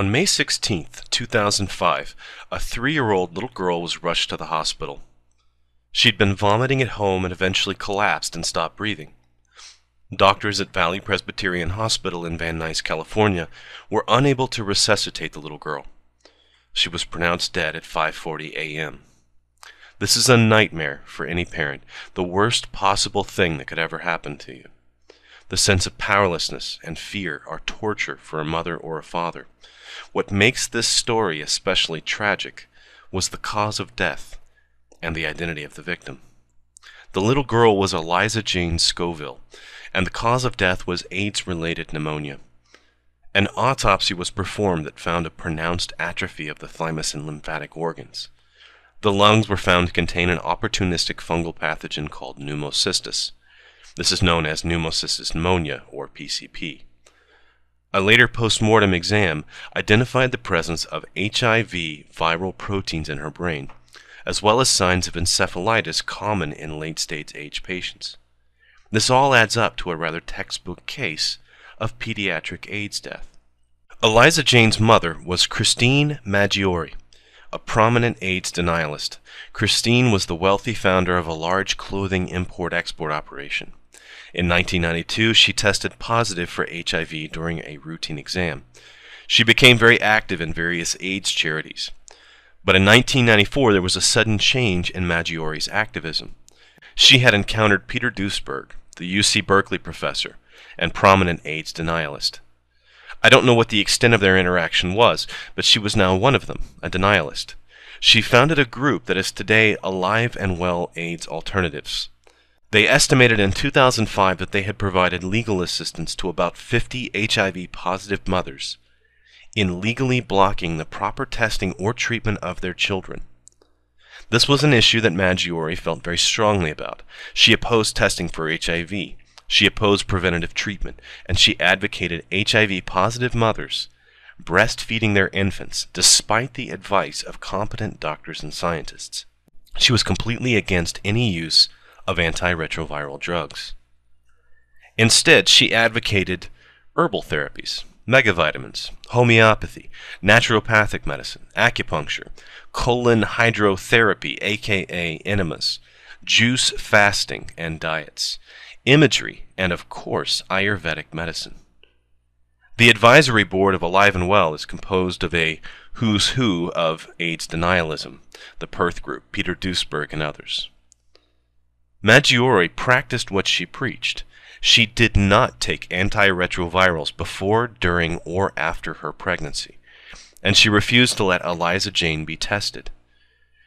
On May 16, 2005, a 3-year-old little girl was rushed to the hospital. She'd been vomiting at home and eventually collapsed and stopped breathing. Doctors at Valley Presbyterian Hospital in Van Nuys, California, were unable to resuscitate the little girl. She was pronounced dead at 5:40 a.m. This is a nightmare for any parent, the worst possible thing that could ever happen to you. The sense of powerlessness and fear are torture for a mother or a father. What makes this story especially tragic was the cause of death and the identity of the victim. The little girl was Eliza Jane Scovill, and the cause of death was AIDS-related pneumonia. An autopsy was performed that found a pronounced atrophy of the thymus and lymphatic organs. The lungs were found to contain an opportunistic fungal pathogen called pneumocystis. This is known as pneumocystis pneumonia, or PCP. A later post-mortem exam identified the presence of HIV viral proteins in her brain, as well as signs of encephalitis common in late-stage AIDS patients. This all adds up to a rather textbook case of pediatric AIDS death. Eliza Jane's mother was Christine Maggiore, a prominent AIDS denialist. Christine was the wealthy founder of a large clothing import-export operation. In 1992, she tested positive for HIV during a routine exam. She became very active in various AIDS charities. But in 1994, there was a sudden change in Maggiore's activism. She had encountered Peter Duesberg, the UC Berkeley professor and prominent AIDS denialist. I don't know what the extent of their interaction was, but she was now one of them, a denialist. She founded a group that is today Alive and Well AIDS Alternatives. They estimated in 2005 that they had provided legal assistance to about 50 HIV-positive mothers in legally blocking the proper testing or treatment of their children. This was an issue that Maggiore felt very strongly about. She opposed testing for HIV. She opposed preventative treatment, and she advocated HIV-positive mothers breastfeeding their infants despite the advice of competent doctors and scientists. She was completely against any use of antiretroviral drugs. Instead, she advocated herbal therapies, megavitamins, homeopathy, naturopathic medicine, acupuncture, colon hydrotherapy, aka enemas, juice fasting and diets, imagery, and of course, Ayurvedic medicine. The advisory board of Alive and Well is composed of a who's who of AIDS denialism, the Perth Group, Peter Duesberg, and others. Maggiore practiced what she preached. She did not take antiretrovirals before, during, or after her pregnancy, and she refused to let Eliza Jane be tested.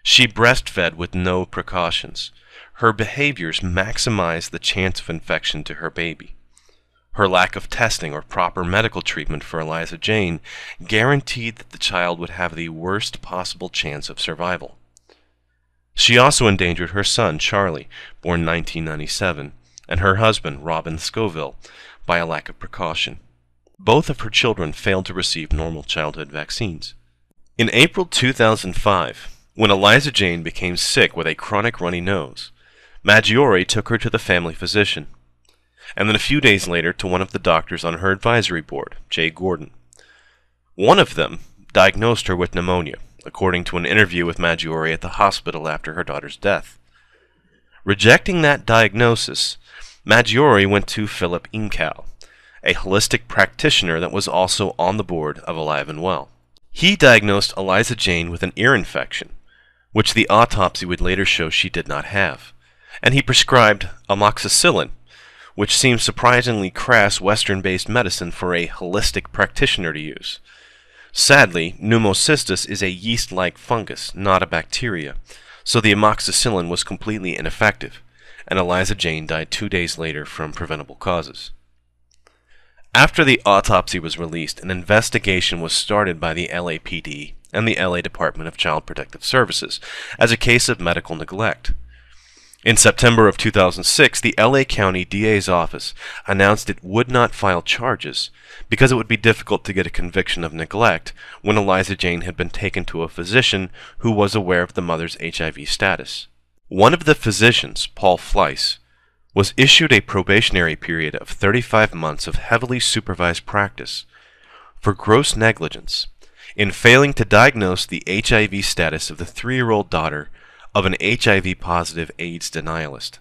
She breastfed with no precautions. Her behaviors maximized the chance of infection to her baby. Her lack of testing or proper medical treatment for Eliza Jane guaranteed that the child would have the worst possible chance of survival. She also endangered her son, Charlie, born 1997, and her husband, Robin Scovill, by a lack of precaution. Both of her children failed to receive normal childhood vaccines. In April 2005, when Eliza Jane became sick with a chronic runny nose, Maggiore took her to the family physician, and then a few days later to one of the doctors on her advisory board, Jay Gordon. One of them diagnosed her with pneumonia, according to an interview with Maggiore at the hospital after her daughter's death. Rejecting that diagnosis, Maggiore went to Philip Incal, a holistic practitioner that was also on the board of Alive and Well. He diagnosed Eliza Jane with an ear infection, which the autopsy would later show she did not have, and he prescribed amoxicillin, which seems surprisingly crass Western-based medicine for a holistic practitioner to use. Sadly, pneumocystis is a yeast-like fungus, not a bacteria, so the amoxicillin was completely ineffective, and Eliza Jane died 2 days later from preventable causes. After the autopsy was released, an investigation was started by the LAPD and the LA Department of Child Protective Services as a case of medical neglect. In September of 2006, the LA County DA's office announced it would not file charges because it would be difficult to get a conviction of neglect when Eliza Jane had been taken to a physician who was aware of the mother's HIV status. One of the physicians, Paul Fleiss, was issued a probationary period of 35 months of heavily supervised practice for gross negligence in failing to diagnose the HIV status of the 3-year-old daughter of an HIV-positive AIDS denialist.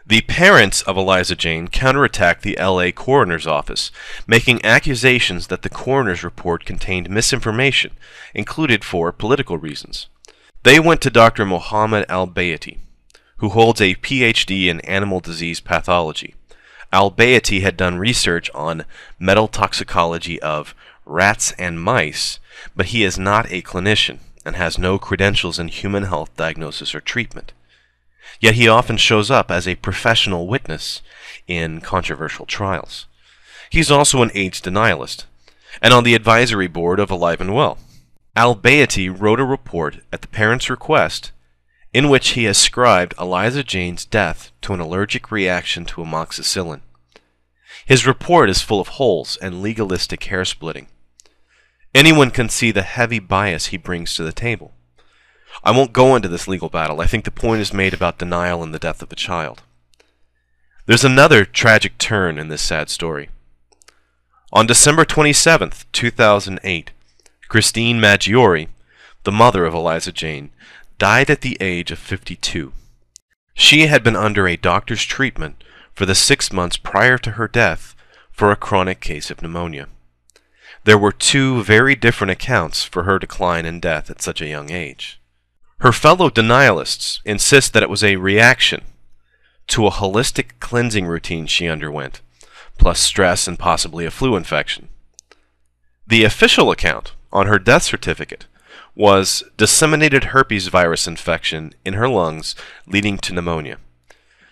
The parents of Eliza Jane counterattacked the LA coroner's office, making accusations that the coroner's report contained misinformation, included for political reasons. They went to Dr. Mohammed Al-Bayati, who holds a PhD in animal disease pathology. Al-Bayati had done research on metal toxicology of rats and mice, but he is not a clinician and has no credentials in human health diagnosis or treatment. Yet he often shows up as a professional witness in controversial trials. He's also an AIDS denialist, and on the advisory board of Alive and Well. Al-Bayati wrote a report at the parents' request in which he ascribed Eliza Jane's death to an allergic reaction to amoxicillin. His report is full of holes and legalistic hair-splitting. Anyone can see the heavy bias he brings to the table. I won't go into this legal battle. I think the point is made about denial and the death of a child. There's another tragic turn in this sad story. On December 27, 2008, Christine Maggiore, the mother of Eliza Jane, died at the age of 52. She had been under a doctor's treatment for the 6 months prior to her death for a chronic case of pneumonia. There were 2 very different accounts for her decline and death at such a young age. Her fellow denialists insist that it was a reaction to a holistic cleansing routine she underwent, plus stress and possibly a flu infection. The official account on her death certificate was disseminated herpes virus infection in her lungs leading to pneumonia.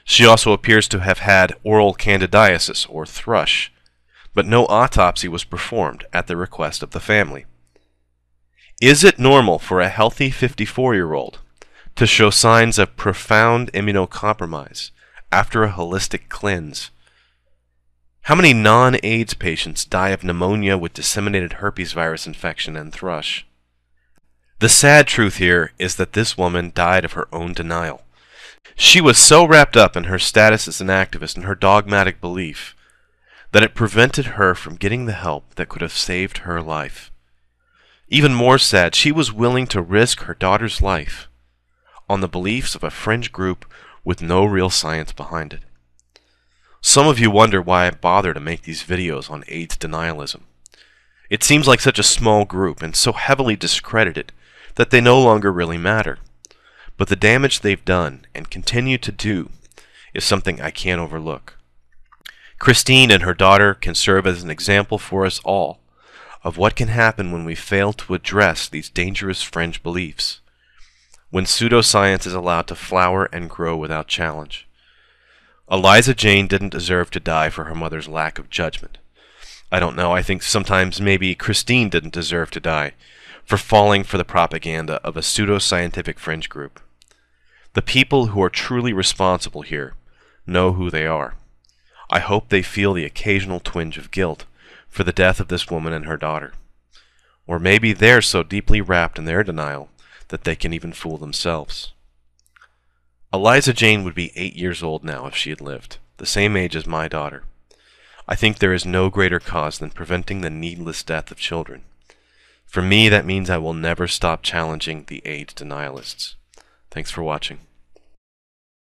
She also appears to have had oral candidiasis or thrush, but no autopsy was performed at the request of the family. Is it normal for a healthy 54-year-old to show signs of profound immunocompromise after a holistic cleanse? How many non-AIDS patients die of pneumonia with disseminated herpes virus infection and thrush? The sad truth here is that this woman died of her own denial. She was so wrapped up in her status as an activist and her dogmatic belief that it prevented her from getting the help that could have saved her life. Even more sad, she was willing to risk her daughter's life on the beliefs of a fringe group with no real science behind it. Some of you wonder why I bother to make these videos on AIDS denialism. It seems like such a small group and so heavily discredited that they no longer really matter. But the damage they've done and continue to do is something I can't overlook. Christine and her daughter can serve as an example for us all of what can happen when we fail to address these dangerous fringe beliefs, when pseudoscience is allowed to flower and grow without challenge. Eliza Jane didn't deserve to die for her mother's lack of judgment. I don't know, I think sometimes maybe Christine didn't deserve to die for falling for the propaganda of a pseudoscientific fringe group. The people who are truly responsible here know who they are. I hope they feel the occasional twinge of guilt for the death of this woman and her daughter. Or maybe they're so deeply wrapped in their denial that they can even fool themselves. Eliza Jane would be 8 years old now if she had lived, the same age as my daughter. I think there is no greater cause than preventing the needless death of children. For me, that means I will never stop challenging the AIDS denialists. Thanks for watching.